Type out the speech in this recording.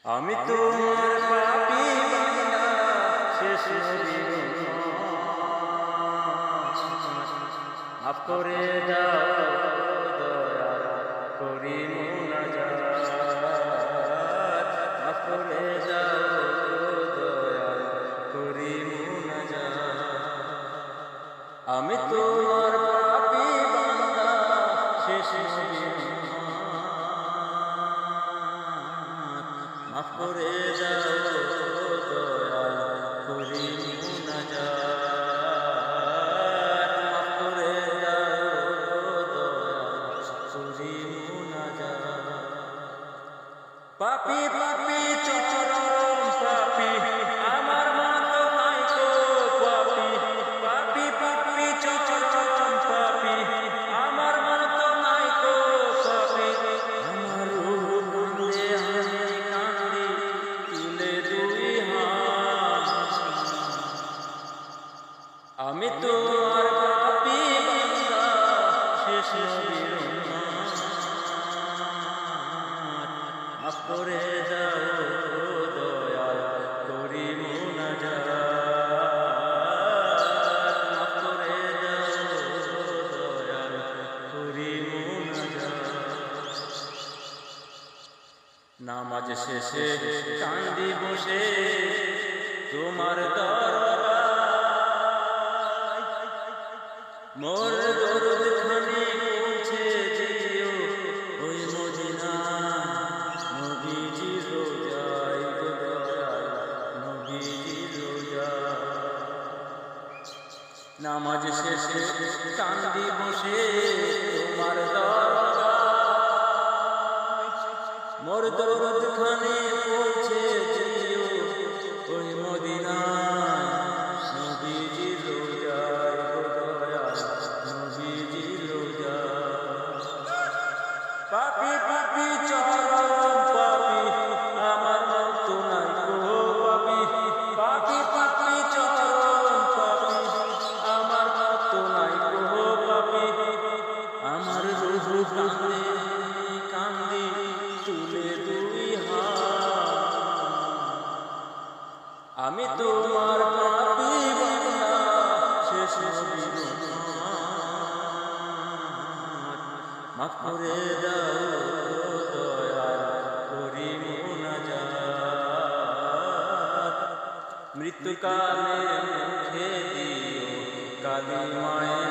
আমি তোমার পাপী বান্দা শেষ নবীর মাফ করে দাও দয়া করি মুনাজাত মাফ করে দাও দয়া করি মুনাজাত আমি তোমার পাপী বান্দা শেষ নবীর মাফ করে দাও দয়া করি মুনাজাত মাফ করে দাও দয়া করি মুনাজাত পাপী পাপী চরম পাপী আমার মতো নাই তো পাপী পাপী পাপী চরম পাপী আমার মতো নাই তো পাপী আমার রূহ বন্দে আমি তোমার পাপী বান্দা শেষ নবীর মাফ করে দাও দয়া করি মুনাজাত মাফ করে দাও দয়া করি মুনাজাত নামাজ শেষে কান্দি বসে তোমার মোর দরদ খানে পৌঁছে দিও ওই মদিনা নবীজি রোজায় গো দয়াল নবীজি রোজায় নামাজ শেষে কান্দি বসে তোমার দরবারে মোর দরদ খানে পৌঁছে দিও ওই মদিনা নবীজি রোজায় পাপী পাপী চরম পাপী আমার মতো নাই গো পাপী পাপী পাপী চরম পাপী আমার মতো নাই গো পাপী আমার রূহ কান্দে কান্দি তুলে দুই হাত আমি তোমার পাপী বান্দা শেষ নবীর মাফ করে দাও দয়া করি মুনাজাত মৃত্যুকালে মুখে দিও কালিমায়ে